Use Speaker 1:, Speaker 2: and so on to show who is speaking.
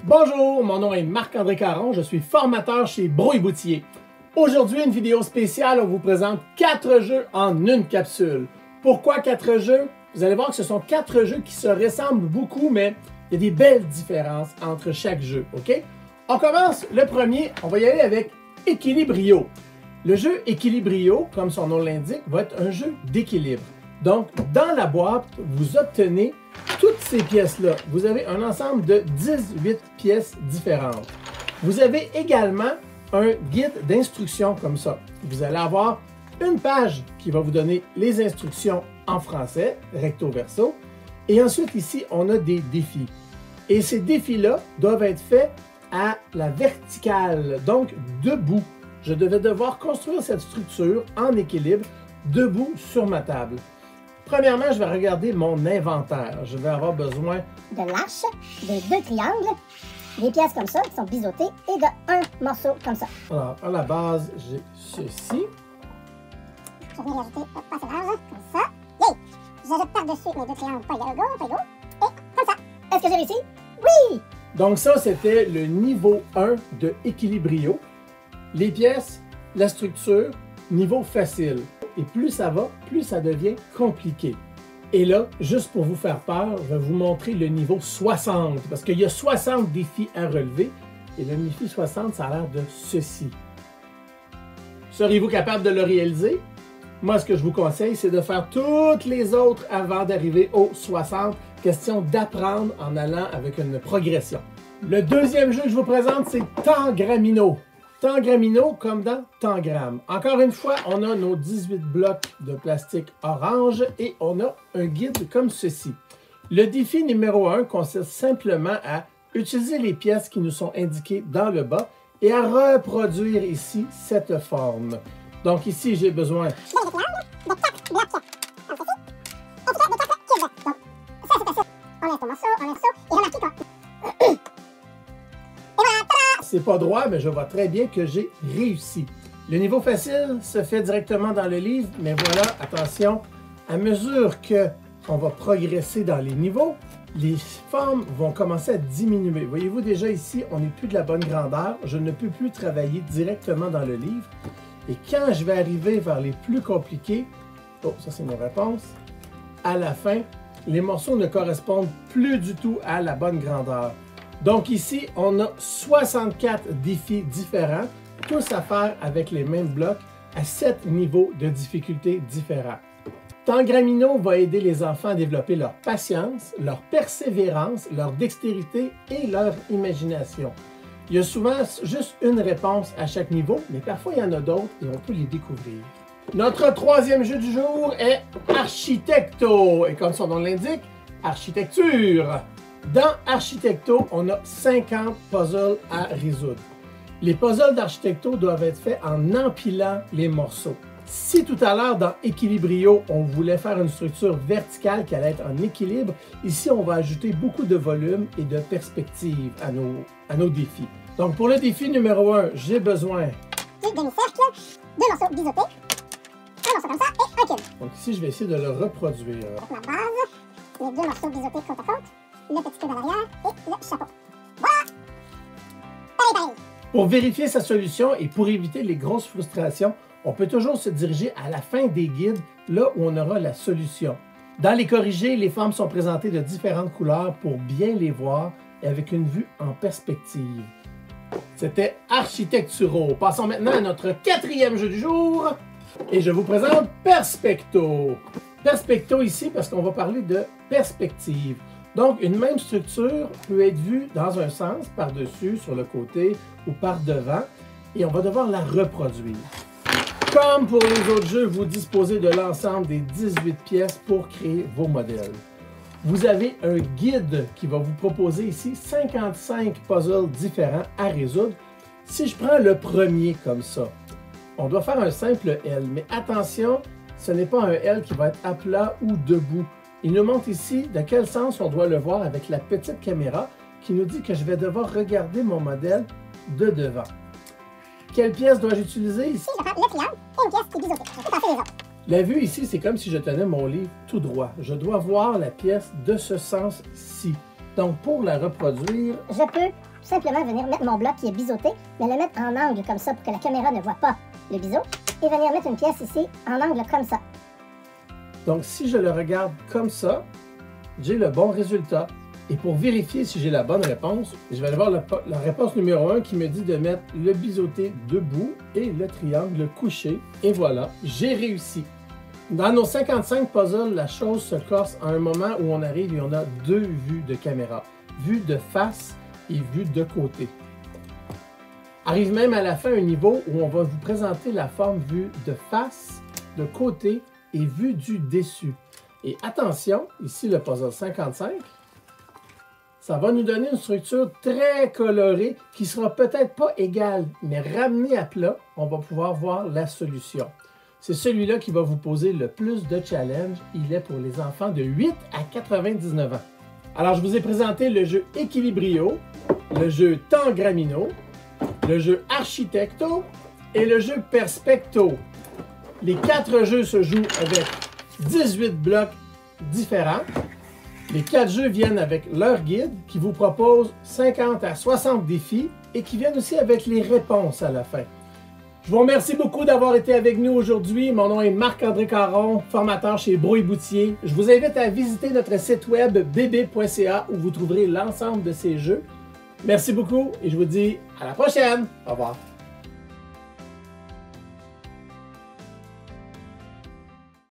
Speaker 1: Bonjour, mon nom est Marc-André Caron, je suis formateur chez Brouille Boutier. Aujourd'hui, une vidéo spéciale, on vous présente 4 jeux en une capsule. Pourquoi 4 jeux? Vous allez voir que ce sont 4 jeux qui se ressemblent beaucoup, mais il y a des belles différences entre chaque jeu, OK? On commence le premier, on va y aller avec Equilibrio. Le jeu Equilibrio, comme son nom l'indique, va être un jeu d'équilibre. Donc, dans la boîte, vous obtenez toutes ces pièces-là. Vous avez un ensemble de 18 pièces différentes. Vous avez également un guide d'instructions comme ça. Vous allez avoir une page qui va vous donner les instructions en français, recto verso. Et ensuite, ici, on a des défis. Et ces défis-là doivent être faits à la verticale, donc debout. Je devais devoir construire cette structure en équilibre, debout sur ma table. Premièrement, je vais regarder mon inventaire. Je vais avoir besoin
Speaker 2: de l'arche, de 2 triangles, des pièces comme ça qui sont biseautées et de 1 morceau comme ça.
Speaker 1: Alors, à la base, j'ai ceci.
Speaker 2: Je viens d'ajouter un passage comme ça. Yay! J'ajoute par-dessus mes 2 triangles pas égaux, et comme ça. Est-ce que j'ai réussi? Oui!
Speaker 1: Donc ça, c'était le niveau 1 de Equilibrio. Les pièces, la structure, niveau facile. Et plus ça va, plus ça devient compliqué. Et là, juste pour vous faire peur, je vais vous montrer le niveau 60, parce qu'il y a 60 défis à relever. Et le défi 60, ça a l'air de ceci. Seriez-vous capable de le réaliser? Moi, ce que je vous conseille, c'est de faire toutes les autres avant d'arriver au 60. Question d'apprendre en allant avec une progression. Le deuxième jeu que je vous présente, c'est Tangramino. Tangramino comme dans Tangram. Encore une fois, on a nos 18 blocs de plastique orange et on a un guide comme ceci. Le défi numéro 1 consiste simplement à utiliser les pièces qui nous sont indiquées dans le bas et à reproduire ici cette forme. Donc ici, j'ai besoin
Speaker 2: de 4 blocs comme ceci. Et de 4 cubes. Donc, ça, c'est facile. On lève ton morceau, et remarquez qu'on...
Speaker 1: C'est pas droit, mais je vois très bien que j'ai réussi. Le niveau facile se fait directement dans le livre, mais voilà, attention, à mesure qu'on va progresser dans les niveaux, les formes vont commencer à diminuer. Voyez-vous déjà ici, on n'est plus de la bonne grandeur. Je ne peux plus travailler directement dans le livre. Et quand je vais arriver vers les plus compliqués, oh, ça c'est mes réponses, à la fin, les morceaux ne correspondent plus du tout à la bonne grandeur. Donc ici, on a 64 défis différents, tous à faire avec les mêmes blocs à 7 niveaux de difficulté différents. Tangramino va aider les enfants à développer leur patience, leur persévérance, leur dextérité et leur imagination. Il y a souvent juste une réponse à chaque niveau, mais parfois il y en a d'autres et on peut les découvrir. Notre troisième jeu du jour est Architecto, et comme son nom l'indique, architecture. Dans Architecto, on a 50 puzzles à résoudre. Les puzzles d'Architecto doivent être faits en empilant les morceaux. Si tout à l'heure, dans Equilibrio, on voulait faire une structure verticale qui allait être en équilibre, ici, on va ajouter beaucoup de volume et de perspective à nos défis. Donc, pour le défi numéro 1, j'ai besoin
Speaker 2: du demi-cercle, 2 morceaux biseautés, 1 morceau comme ça et un cube.
Speaker 1: Donc ici, je vais essayer de le reproduire.
Speaker 2: Avec ma base, les 2 morceaux biseautés côte à côte, le petit cube à l'arrière et le chapeau. Voilà! Pareil.
Speaker 1: Pour vérifier sa solution et pour éviter les grosses frustrations, on peut toujours se diriger à la fin des guides, là où on aura la solution. Dans les corrigés, les formes sont présentées de différentes couleurs pour bien les voir et avec une vue en perspective. C'était Architecturo. Passons maintenant à notre 4e jeu du jour et je vous présente Perspecto. Perspecto ici parce qu'on va parler de perspective. Donc, une même structure peut être vue dans un sens, par-dessus, sur le côté ou par-devant, et on va devoir la reproduire. Comme pour les autres jeux, vous disposez de l'ensemble des 18 pièces pour créer vos modèles. Vous avez un guide qui va vous proposer ici 55 puzzles différents à résoudre. Si je prends le premier comme ça, on doit faire un simple L, mais attention, ce n'est pas un L qui va être à plat ou debout. Il nous montre ici de quel sens on doit le voir avec la petite caméra qui nous dit que je vais devoir regarder mon modèle de devant. Quelle pièce dois-je utiliser ici?
Speaker 2: Ici, je prends le triangle et une pièce qui est biseautée. Je vais passer les autres.
Speaker 1: La vue ici, c'est comme si je tenais mon livre tout droit. Je dois voir la pièce de ce sens-ci. Donc, pour la reproduire,
Speaker 2: je peux tout simplement venir mettre mon bloc qui est biseauté, mais le mettre en angle comme ça pour que la caméra ne voit pas le biseau, et venir mettre une pièce ici en angle comme ça.
Speaker 1: donc si je le regarde comme ça, j'ai le bon résultat. Et pour vérifier si j'ai la bonne réponse, je vais aller voir la réponse numéro 1 qui me dit de mettre le biseauté debout et le triangle couché. Et voilà, j'ai réussi. Dans nos 55 puzzles, la chose se corse à un moment où on arrive et on a deux vues de caméra. Vue de face et vue de côté. Arrive même à la fin un niveau où on va vous présenter la forme vue de face, de côté et vue du dessus. Et attention, ici le puzzle 55, ça va nous donner une structure très colorée qui sera peut-être pas égale, mais ramenée à plat, on va pouvoir voir la solution. C'est celui-là qui va vous poser le plus de challenge. Il est pour les enfants de 8 à 99 ans. Alors, je vous ai présenté le jeu Equilibrio, le jeu Tangramino, le jeu Architecto et le jeu Perspecto. Les 4 jeux se jouent avec 18 blocs différents. Les 4 jeux viennent avec leur guide qui vous propose 50 à 60 défis et qui viennent aussi avec les réponses à la fin. Je vous remercie beaucoup d'avoir été avec nous aujourd'hui. Mon nom est Marc-André Caron, formateur chez Brouille Boutier. Je vous invite à visiter notre site web bb.ca où vous trouverez l'ensemble de ces jeux. Merci beaucoup et je vous dis à la prochaine. Au revoir.